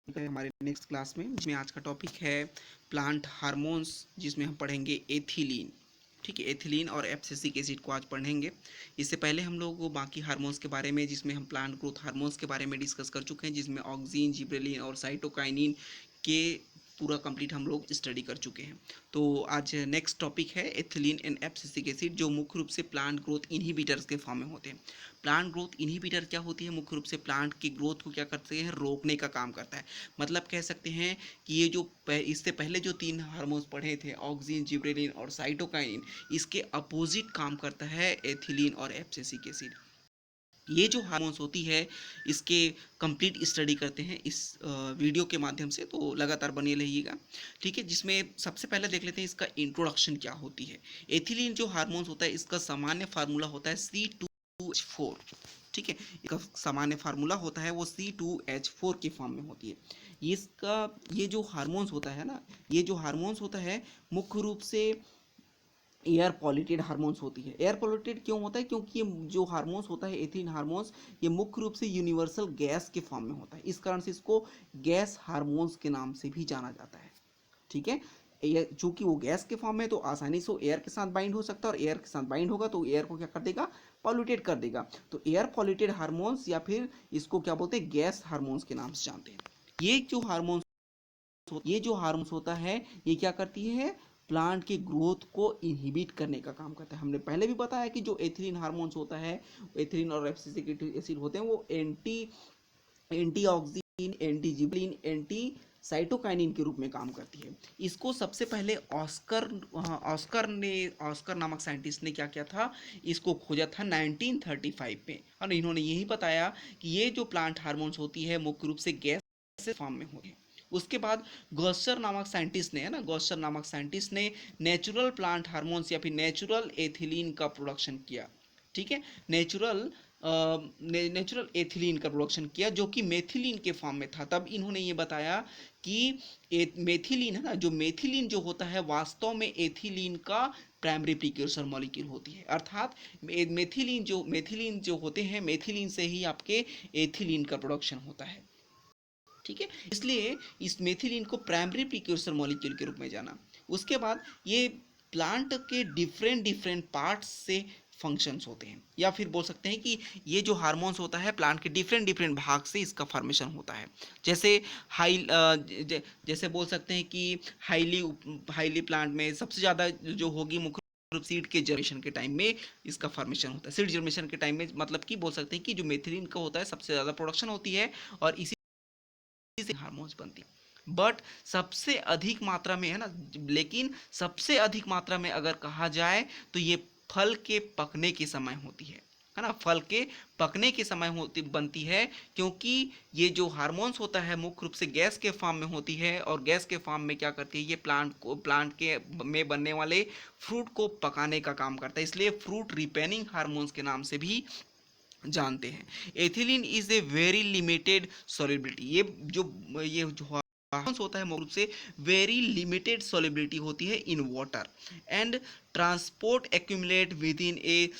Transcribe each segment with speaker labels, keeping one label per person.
Speaker 1: हमारे next class में, जिसमें आज का टॉपिक है प्लांट हार्मोन्स, जिसमें हम पढ़ेंगे एथिलीन। ठीक है, एथिलीन और एब्सिसिक एसिड को आज पढ़ेंगे। इससे पहले हम लोग बाकी हार्मोन्स के बारे में, जिसमें हम प्लांट ग्रोथ हार्मोन्स के बारे में डिस्कस कर चुके हैं, जिसमें ऑक्सिन, जिब्रेलिन और साइटोकाइनिन के पूरा कंप्लीट हम लोग स्टडी कर चुके हैं। तो आज नेक्स्ट टॉपिक है एथिलीन एंड एब्सिसिक एसिड, जो मुख्य रूप से प्लांट ग्रोथ इनहिबिटर्स के फॉर्म में होते हैं। प्लांट ग्रोथ इनहिबिटर क्या होती है? मुख्य रूप से प्लांट की ग्रोथ को क्या करते हैं? रोकने का काम करता है। मतलब कह सकते हैं कि ये जो इससे पहले जो तीन हार्मोन्स पढ़े थे, ऑक्सिन, जिब्रेलिन और साइटोकाइनिन, इसके अपोजिट काम करता है एथिलीन और एब्सिसिक एसिड। ये जो हार्मोन्स होती है, इसके कंप्लीट स्टडी करते हैं इस वीडियो के माध्यम से, तो लगातार बने रहिएगा। ठीक है, जिसमें सबसे पहले देख लेते हैं इसका इंट्रोडक्शन क्या होती है। एथिलीन जो हार्मोन्स होता है, इसका सामान्य फार्मूला होता है C2H4। ठीक है, इसका सामान्य फार्मूला होता है वो C2H4 के फॉर्म में होती है। इसका ये जो हार्मोन्स होता है ना, ये जो हार्मोन्स होता है मुख्य रूप से एयर पॉल्यूटेड हार्मोन्स होती है। एयर पॉल्यूटेड क्यों होता है? क्योंकि ये जो हार्मोन्स होता है एथिलीन हार्मोन्स, ये मुख्य रूप से यूनिवर्सल गैस के फॉर्म में होता है। इस कारण से इसको गैस हार्मोन्स के नाम से भी जाना जाता है। ठीक है, चूंकि वो गैस के फॉर्म में, तो आसानी से वो एयर के साथ बाइंड हो सकता है, और एयर के साथ बाइंड होगा तो एयर को क्या कर देगा? पॉल्यूटेड कर देगा। तो एयर पॉल्यूटेड हार्मोन्स, या फिर इसको क्या बोलते हैं? गैस हार्मोन्स के नाम से जानते हैं। ये जो हार्मोन्स होता है, ये क्या करती है? प्लांट के ग्रोथ को इनहिबिट करने का काम करता है। हमने पहले भी बताया कि जो एथिलीन हार्मोन्स होता है, एथिलीन और एब्सिसिक एसिड होते हैं, वो anti auxin, anti gibberellin, anti cytokinin के रूप में काम करती है। इसको सबसे पहले ऑस्कर नामक साइंटिस्ट ने क्या किया था? इसको खोजा था 1935 में, और इन्होंने यही बताया कि ये जो प्लांट हार्मोन्स होती है मुख्य रूप से गैस फॉर्म में होती है। उसके बाद गॉसर नामक साइंटिस्ट ने, है ना, गॉसर नामक साइंटिस्ट ने नेचुरल प्लांट हार्मोन्स या फिर नेचुरल एथिलीन का प्रोडक्शन किया। ठीक है, नेचुरल एथिलीन का प्रोडक्शन किया, जो कि मेथिलीन के फॉर्म में था। तब इन्होंने ये बताया कि मेथिलीन, है ना, जो मेथिलीन जो होता है, वास्तव में एथिलीन का प्राइमरी प्रीक्यूर्सर मॉलिक्यूल होती है। अर्थात मेथिलीन जो होते हैं, मेथिलीन से ही आपके एथिलीन का प्रोडक्शन होता है। ठीक है, इसलिए इस मेथिलीन को प्राइमरी प्रीक्यूर्सर मॉलिक्यूल के रूप में जाना। उसके बाद ये प्लांट के डिफरेंट डिफरेंट पार्ट्स से फंक्शंस होते हैं, या फिर बोल सकते हैं कि ये जो हार्मोन्स होता है, प्लांट के डिफरेंट डिफरेंट भाग से इसका फॉर्मेशन होता है। जैसे जैसे बोल सकते हैं कि हाईली प्लांट में सबसे ज़्यादा जो होगी मुख्य सीड के जनरेशन के टाइम में इसका फॉर्मेशन होता है। सीड जनरेशन के टाइम में, मतलब कि बोल सकते हैं कि जो मेथिलीन का होता है, सबसे ज़्यादा प्रोडक्शन होती है, और इसी से हार्मोन्स बनती है। बट सबसे अधिक मात्रा में, है ना, लेकिन सबसे अधिक मात्रा में अगर कहा जाए तो ये फल के पकने के समय होती है ना, फल के पकने के समय होती बनती है। क्योंकि ये जो हार्मोन्स होता है मुख्य रूप से गैस के फॉर्म में होती है, और गैस के फॉर्म में क्या करती है? ये प्लांट के में बनने वाले फ्रूट को पकाने का काम करता है। इसलिए फ्रूट रिपेनिंग हार्मोन्स के नाम से भी जानते हैं। Ethylene is a very limited solubility. ये जो हार्मोन्स होता है मुख्य रूप से वेरी लिमिटेड सॉल्युबिलिटी होती है in water, and transport accumulate within a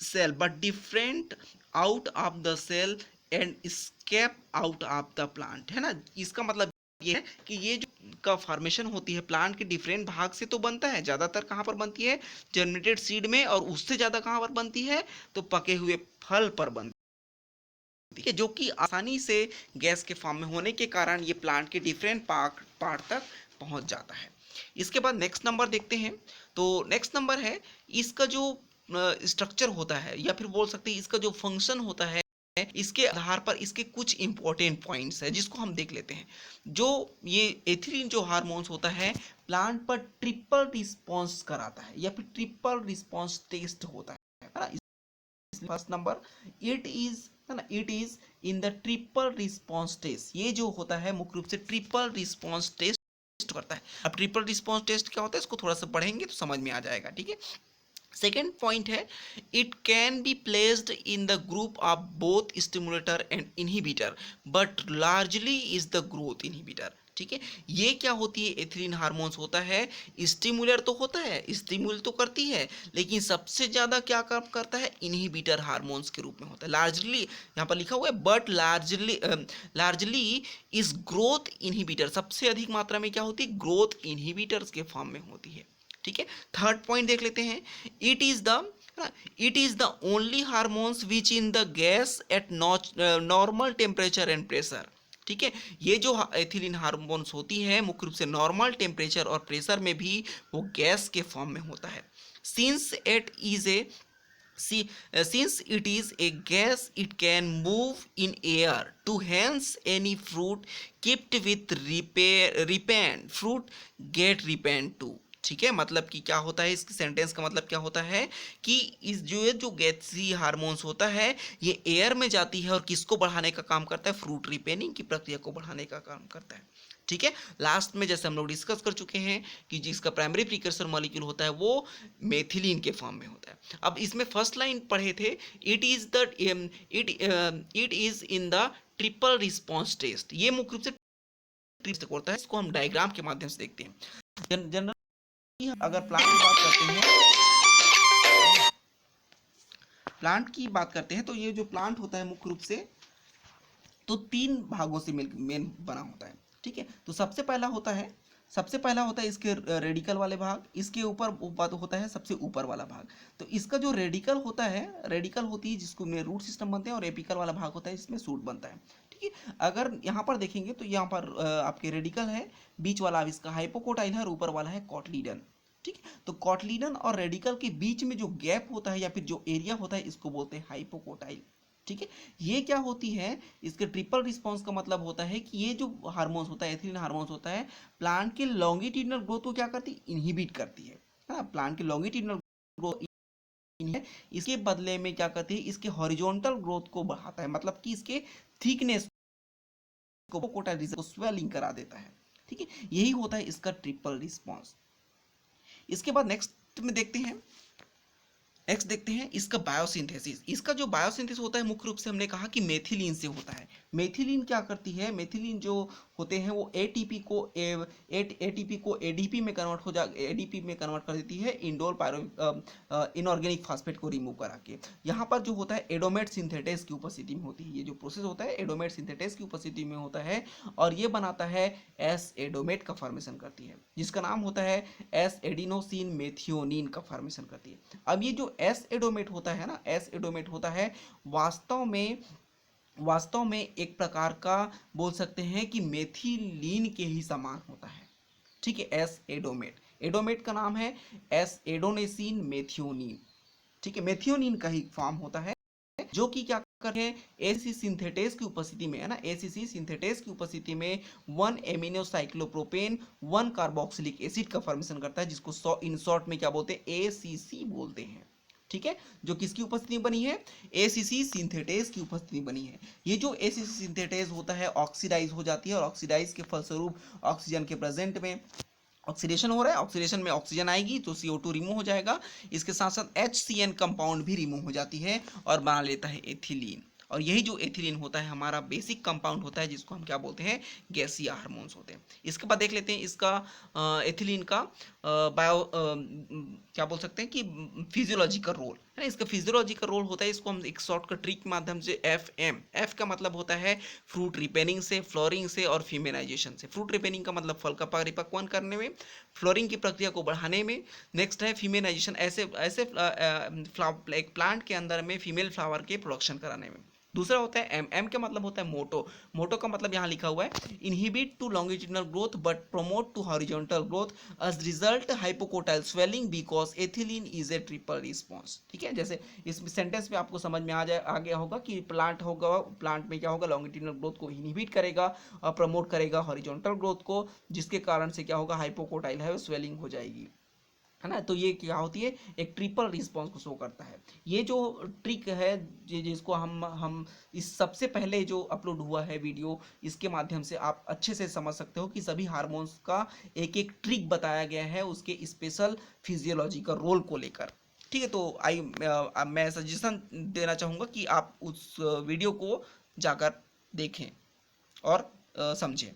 Speaker 1: cell but different out of the cell and escape out of the plant. है ना, इसका मतलब ये है कि ये जो का फॉर्मेशन होती है प्लांट के डिफरेंट भाग से तो बनता है। ज़्यादातर कहाँ पर बनती है? जर्मिनेटेड सीड में, और उससे ज़्यादा कहाँ पर बनती है? तो पके हुए फल पर बनती है, जो कि आसानी से गैस के फॉर्म में होने के कारण ये प्लांट के डिफरेंट पार्ट तक पहुंच जाता है। इसके बाद नेक्स्ट नंबर देखते हैं। तो नेक्स्ट नंबर है इसका जो स्ट्रक्चर होता है, या फिर बोल सकते हैं इसका जो फंक्शन होता है, इसके आधार पर इसके कुछ इंपॉर्टेंट पॉइंट्स है, जिसको हम देख लेते हैं। जो ये एथिलीन जो हार्मोन्स होता है, प्लांट पर ट्रिपल रिस्पॉन्स कराता है, या फिर ट्रिपल रिस्पॉन्स टेस्ट होता है ना। फर्स्ट नंबर, इट इज, है ना, it is in the triple response test. ये जो होता है मुख्य रूप से ट्रिपल रिस्पॉन्स टेस्ट करता है। अब ट्रिपल रिस्पॉन्स टेस्ट क्या होता है, इसको थोड़ा सा पढ़ेंगे तो समझ में आ जाएगा। ठीक है, सेकेंड पॉइंट है, it can be placed in the group of both stimulator and inhibitor, but largely is the growth inhibitor. ठीक है। ये क्या होती है, एथिलीन हार्मोन्स होता है, स्टिमुलर तो होता है, स्टिमुल तो करती है, लेकिन सबसे ज्यादा क्या काम करता है, इनहिबिटर हार्मोन्स के रूप में होता है। लार्जली यहाँ पर लिखा हुआ है, बट लार्जली इस ग्रोथ इनहिबिटर, सबसे अधिक मात्रा में क्या होती है, ग्रोथ इनहिबिटर्स के फॉर्म में होती है। ठीक है। थर्ड पॉइंट देख लेते हैं, it is the it is the only hormones which in the gas at normal temperature and pressure. ठीक है। ये जो एथिलीन हार्मोन्स होती है मुख्य रूप से नॉर्मल टेम्परेचर और प्रेशर में भी वो गैस के फॉर्म में होता है। Since it is a since it is a gas, it can move in air to hence any fruit kept with repent fruit get repent too। ठीक है। मतलब कि क्या होता है, इस सेंटेंस का मतलब क्या होता है कि इस जो गैसी हार्मोन्स होता है ये एयर में जाती है और किसको बढ़ाने का काम करता है, फ्रूट रिपेनिंग की प्रक्रिया को बढ़ाने का काम करता है। ठीक है। लास्ट में जैसे हम लोग डिस्कस कर चुके हैं कि जिसका प्राइमरी प्रीकर्सर मॉलिक्यूल होता है वो मेथिलीन के फॉर्म में होता है। अब इसमें फर्स्ट लाइन पढ़े थे, it is in the triple response test. ये मुख्य रूप से टेस्ट होता है, इसको हम डायग्राम के माध्यम से देखते हैं। जनरल अगर प्लांट की बात करते हैं तो ये जो प्लांट होता है मुख्य रूप से तो तीन भागों से मेन बना होता है। ठीक है। तो सबसे पहला होता है इसके रेडिकल वाले भाग, इसके ऊपर होता है सबसे ऊपर वाला भाग। तो इसका जो रेडिकल होता है, रेडिकल होती है जिसको में रूट सिस्टम बनते हैं, और एपिकल वाला भाग होता है जिसमें सूट बनता है। ठीक है। अगर यहाँ पर देखेंगे तो यहाँ पर आपके रेडिकल है, बीच वाला इसका हाइपोकोटाइल है और ऊपर वाला है कॉटलीडन। ठीक है। तो कॉटलीडन और रेडिकल के बीच में जो गैप होता है या फिर जो एरिया होता है इसको बोलते हैं हाइपोकोटाइल। ठीक है। ये क्या होती है, इसके ट्रिपल रिस्पॉन्स का मतलब होता है कि ये जो हार्मोन्स होता है, एथिलीन हार्मोन्स होता है, प्लांट के लॉन्गिट्यूडिनल ग्रोथ को क्या करती है, इनहिबिट करती है ना। प्लांट के लॉन्गिट्यूडिनल ग्रोथ इसके बदले में क्या करती है, इसके हॉरिजॉन्टल ग्रोथ को बढ़ाता है, मतलब कि इसके थिकनेस को स्वेलिंग करा देता है। ठीक है। यही होता है इसका ट्रिपल रिस्पॉन्स। इसके बाद नेक्स्ट में देखते हैं, इसका बायोसिंथेसिस। इसका जो बायोसिंथेसिस होता है मुख्य रूप से हमने कहा कि मेथिलीन से होता है। मेथिलीन क्या करती है, मेथिलीन जो होते हैं वो एटीपी को एडीपी में कन्वर्ट कर देती है, इनऑर्गेनिक फास्फेट को रिमूव करा के। यहाँ पर जो होता है एडोमेट सिंथेटेस की उपस्थिति में होती है। ये जो प्रोसेस होता है एडोमेट सिंथेटेस की उपस्थिति में होता है और ये बनाता है एस एडोमेट का फॉर्मेशन करती है, जिसका नाम होता है एस एडिनोसिन मेथियोनिन का फॉर्मेशन करती है। अब ये जो एस एडोमेट होता है ना, एस एडोमेट होता है वास्तव में एक प्रकार का बोल सकते हैं कि मेथिलीन के ही समान होता है। ठीक है। एस एडोमेट, एडोमेट का नाम है एस एडोनेसिन मेथियोनिन। ठीक है। मेथियोनिन का ही फॉर्म होता है जो कि क्या करते हैं, एसीसी सिंथेटेस की उपस्थिति में है ना, एसीसी सिंथेटेस की उपस्थिति में 1 एमिनोसाइक्लोप्रोपेन 1 कार्बोक्सिलिक एसिड का फॉर्मेशन करता है, जिसको इन शॉर्ट में क्या बोलते हैं, एसीसी बोलते हैं। ठीक है। जो किसकी उपस्थिति में बनी है, एसीसी सिंथेटेस की उपस्थिति में बनी है। ये जो एसीसी सिंथेटेस होता है ऑक्सीडाइज हो जाती है और ऑक्सीडाइज के फलस्वरूप ऑक्सीजन के प्रेजेंट में ऑक्सीडेशन हो रहा है, ऑक्सीडेशन में ऑक्सीजन आएगी तो CO2 रिमूव हो जाएगा, इसके साथ साथ HCN कंपाउंड भी रिमूव हो जाती है और बना लेता है एथिलीन। और यही जो एथिलीन होता है हमारा बेसिक कंपाउंड होता है जिसको हम क्या बोलते हैं, गैसीय हार्मोन्स होते हैं। इसके बाद देख लेते हैं इसका एथिलीन का क्या बोल सकते हैं कि फिजियोलॉजिकल रोल है ना। इसका फिजियोलॉजिकल रोल होता है, इसको हम एक शॉर्टकट ट्रिक के माध्यम से एफ का मतलब होता है फ्रूट रिपेनिंग से, फ्लोरिंग से और फीमेलाइजेशन से। फ्रूट रिपेनिंग का मतलब फल का परिपक्वन करने में, फ्लोरिंग की प्रक्रिया को बढ़ाने में। नेक्स्ट है फीमेलाइजेशन, ऐसे ऐसे एक प्लांट के अंदर में फीमेल फ्लावर के प्रोडक्शन कराने में। दूसरा होता है एम का मतलब होता है मोटो का मतलब यहाँ लिखा हुआ है inhibit to longitudinal growth but promote to horizontal growth as result hypocotyl swelling because ethylene is a triple response. ठीक है। जैसे इस सेंटेंस में आपको समझ में आ गया होगा कि प्लांट में क्या होगा, लॉन्गिट्यूडिनल ग्रोथ को इनहिबिट करेगा और प्रमोट करेगा हॉरिजॉन्टल ग्रोथ को, जिसके कारण से क्या होगा, हाइपोकोटाइल है स्वेलिंग हो जाएगी, है ना। तो ये क्या होती है, एक ट्रिपल रिस्पॉन्स को शो करता है। ये जो ट्रिक है जिसको हम इस सबसे पहले जो अपलोड हुआ है वीडियो, इसके माध्यम से आप अच्छे से समझ सकते हो कि सभी हार्मोन्स का एक एक ट्रिक बताया गया है उसके स्पेशल फिजियोलॉजिकल रोल को लेकर। ठीक है। तो मैं सजेशन देना चाहूँगा कि आप उस वीडियो को जाकर देखें और समझें।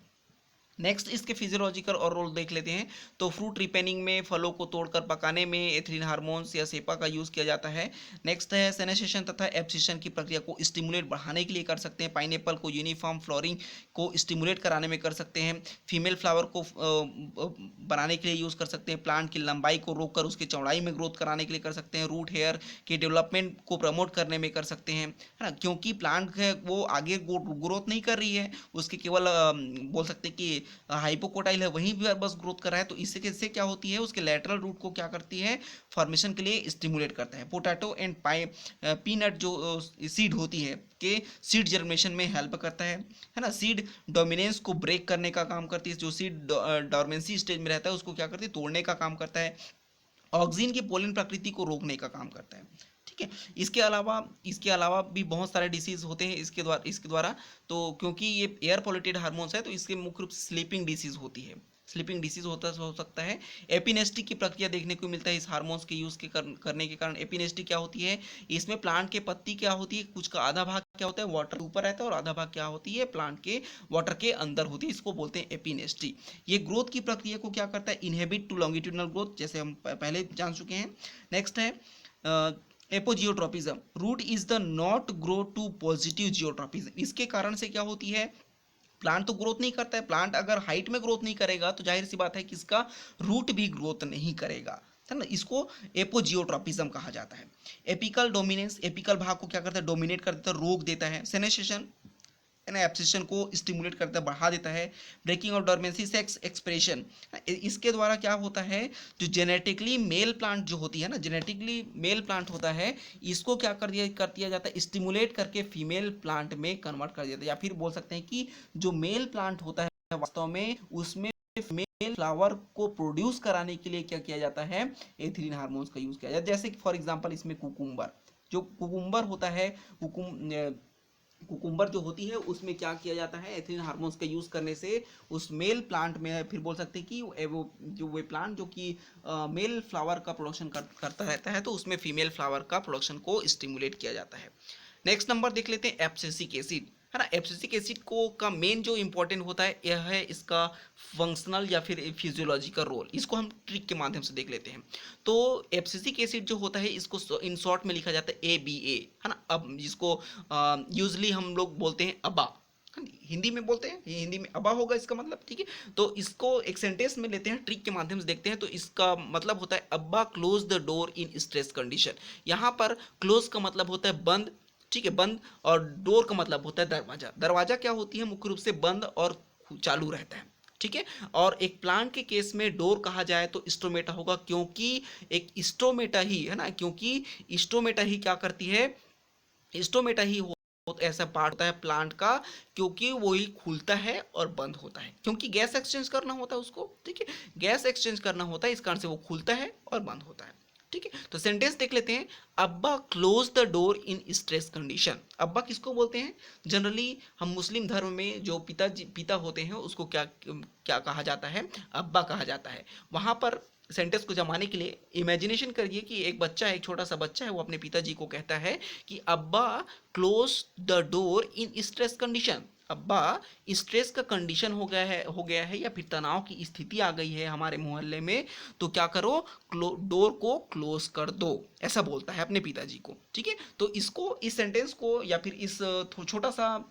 Speaker 1: नेक्स्ट इसके फिजियोलॉजिकल और रोल देख लेते हैं। तो फ्रूट रिपेनिंग में फलों को तोड़कर पकाने में एथिलीन हार्मोन्स या सेपा का यूज़ किया जाता है। नेक्स्ट है सेनेसेशन तथा एब्सिशन की प्रक्रिया को स्टिमुलेट बढ़ाने के लिए कर सकते हैं। पाइनएप्पल को यूनिफॉर्म फ्लोरिंग को स्टिमुलेट कराने में कर सकते हैं। फीमेल फ्लावर को बनाने के लिए यूज़ कर सकते हैं। प्लांट की लंबाई को रोककर उसकी चौड़ाई में ग्रोथ कराने के लिए कर सकते हैं। रूट हेयर के डेवलपमेंट को प्रमोट करने में कर सकते हैं, है ना, क्योंकि प्लांट है वो आगे ग्रोथ नहीं कर रही है, उसके केवल बोल सकते हैं कि हाइपोकोटाइल है वहीं भी बस ग्रोथ कर रहा है। तो इससे क्या होती है, उसके लेटरल रूट को क्या करती है, फॉर्मेशन के लिए स्टिमुलेट करता है। पोटैटो एंड पीनट जो सीड होती है के सीड जर्मिनेशन में हेल्प करता है ना। सीड डोमिनेंस को ब्रेक करने का काम करती है। जो सीड डोर्मेंसी स्टेज में रहता है उसको क्या करती है, तोड़ने का काम करता है। ऑक्सीजन की पोलन प्रकृति को रोकने का काम करता है। ठीक है, इसके अलावा भी बहुत सारे डिसीज होते हैं इसके द्वारा। तो क्योंकि ये एयर पॉल्यूटेड हार्मोन्स है तो इसके मुख्य रूप से स्लीपिंग डिसीज होती है, स्लीपिंग डिसीज हो सकता है। एपिनेस्टी की प्रक्रिया देखने को मिलता है इस हार्मोन्स के यूज करने के कारण। एपिनेस्टी क्या होती है, इसमें प्लांट के पत्ती क्या होती है, कुछ का आधा भाग क्या होता है वाटर ऊपर रहता है और आधा भाग क्या होती है प्लांट के वाटर के अंदर होती है, इसको बोलते हैं एपिनेस्टी। ये ग्रोथ की प्रक्रिया को क्या करता है, इनहेबिट टू लॉन्गिट्यूडनल ग्रोथ, जैसे हम पहले जान चुके हैं। नेक्स्ट है apogeotropism. Root is the not grow to positive geotropism. इसके कारण से क्या होती है, प्लांट तो ग्रोथ नहीं करता है। प्लांट अगर हाइट में ग्रोथ नहीं करेगा तो जाहिर सी बात है कि इसका रूट भी ग्रोथ नहीं करेगा, है ना। इसको एपोजियोट्रोपिज्म कहा जाता है। एपिकल डोमिनेंस, एपिकल भाग को क्या करता है, डोमिनेट कर देता है, रोक देता है। सेनेसेशन एब्सिशन को स्टिमुलेट करता है, बढ़ा देता है। Breaking of dormancy, sex expression, इसके द्वारा क्या होता है, जो जेनेटिकली मेल प्लांट जो होती है ना, जेनेटिकली मेल प्लांट होता है, इसको क्या कर दिया जाता है, स्टिमुलेट करके फीमेल प्लांट में कन्वर्ट कर दिया जाता है। या फिर बोल सकते हैं कि जो मेल प्लांट होता है वास्तव में उसमें मेल फ्लावर को प्रोड्यूस कराने के लिए क्या किया जाता है, एथिलीन हार्मोन्स का यूज किया जाता है। जैसे कि फॉर एग्जांपल इसमें कुकुम्बर, जो कुकुम्बर होता है, कुकुम्बर जो होती है उसमें क्या किया जाता है, एथिलीन हार्मोन्स का यूज करने से उस मेल प्लांट में, फिर बोल सकते हैं कि वो प्लांट जो कि मेल फ्लावर का प्रोडक्शन करता रहता है तो उसमें फीमेल फ्लावर का प्रोडक्शन को स्टिमुलेट किया जाता है। नेक्स्ट नंबर देख लेते हैं एब्सिसिक एसिड, है ना। एब्सिसिक एसिड को का मेन जो इंपॉर्टेंट होता है यह है इसका फंक्शनल या फिर फिजियोलॉजिकल रोल। इसको हम ट्रिक के माध्यम से देख लेते हैं। तो एब्सिसिक एसिड जो होता है इसको इन शॉर्ट में लिखा जाता है ABA, है ना। अब जिसको यूजली हम लोग बोलते हैं अबा, हिंदी में बोलते हैं, ये हिंदी में अबा होगा इसका मतलब, ठीक है। तो इसको एक सेंटेंस में लेते हैं, ट्रिक के माध्यम से देखते हैं। तो इसका मतलब होता है अब्बा close the door in stress condition. यहाँ पर क्लोज का मतलब होता है बंद, ठीक है, बंद, और डोर का मतलब होता है दरवाजा। दरवाजा क्या होती है, मुख्य रूप से बंद और चालू रहता है, ठीक है। और एक प्लांट के केस में डोर कहा जाए तो स्टोमेटा होगा, क्योंकि एक स्टोमेटा ही, है ना, क्योंकि स्टोमेटा ही क्या करती है, स्टोमेटा ही ऐसा पार्ट होता है प्लांट का, क्योंकि वो ही खुलता है और बंद होता है, क्योंकि गैस एक्सचेंज करना होता है उसको, ठीक है, गैस एक्सचेंज करना होता है, इस कारण से वो खुलता है और बंद होता है, ठीक है। तो सेंटेंस देख लेते हैं, अब्बा close the door in stress condition. अब्बा किसको बोलते हैं, जनरली हम मुस्लिम धर्म में जो पिता होते हैं उसको क्या क्या कहा जाता है, अब्बा कहा जाता है। वहां पर सेंटेंस को जमाने के लिए इमेजिनेशन करिए कि एक बच्चा है, एक छोटा सा बच्चा है, वो अपने पिताजी को कहता है कि अब्बा close the door in stress condition. अब्बा स्ट्रेस का कंडीशन हो गया है या फिर तनाव की स्थिति आ गई है हमारे मोहल्ले में, तो क्या करो, डोर को क्लोज कर दो, ऐसा बोलता है अपने पिताजी को, ठीक है। तो इसको, इस सेंटेंस को या फिर इस छोटा सा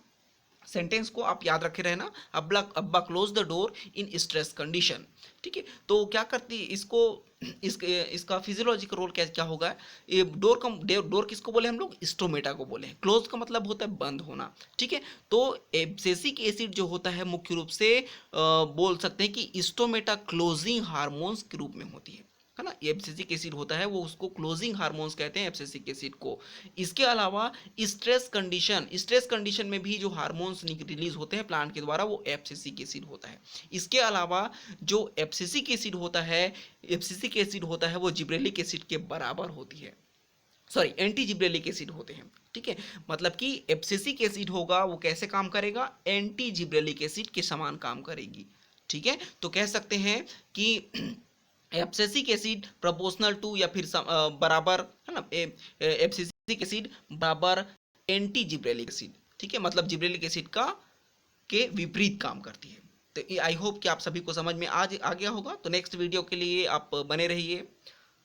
Speaker 1: सेंटेंस को आप याद रखे रहना, अब्बा अब्बा close the door in stress condition, ठीक है। तो क्या करती है इसको, इसका फिजियोलॉजिकल रोल क्या क्या होगा, ये डोर किसको बोले हम लोग, स्टोमेटा को बोले हैं। क्लोज का मतलब होता है बंद होना, ठीक है। तो एब्सिसिक एसिड जो होता है मुख्य रूप से बोल सकते हैं कि स्टोमेटा क्लोजिंग हार्मोन्स के रूप में होती है ना। एब्सिसिक एसिड होता है वो, उसको क्लोजिंग हार्मोन्स कहते हैं एब्सिसिक एसिड को। इसके अलावा स्ट्रेस कंडीशन में भी जो हार्मोन्स रिलीज होते हैं प्लांट के द्वारा वो एब्सिसिक एसिड होता है। इसके अलावा जो एब्सिसिक एसिड होता है वो जिब्रेलिक एसिड के बराबर होती है, सॉरी एंटी जिब्रेलिक एसिड होते हैं, ठीक है। मतलब कि एब्सिसिक एसिड होगा वो कैसे काम करेगा, एंटी जिब्रेलिक एसिड के समान काम करेगी, ठीक है। तो कह सकते हैं कि एब्सिसिक एसिड प्रोपोर्शनल टू या फिर बराबर, है ना, एब्सिसिक एसिड बराबर एंटी जिब्रेलिक एसिड, ठीक है, मतलब जिब्रेलिक एसिड का के विपरीत काम करती है। तो आई होप कि आप सभी को समझ में आज आ गया होगा। तो नेक्स्ट वीडियो के लिए आप बने रहिए।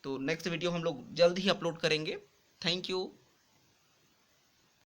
Speaker 1: तो नेक्स्ट वीडियो हम लोग जल्द ही अपलोड करेंगे। Thank you.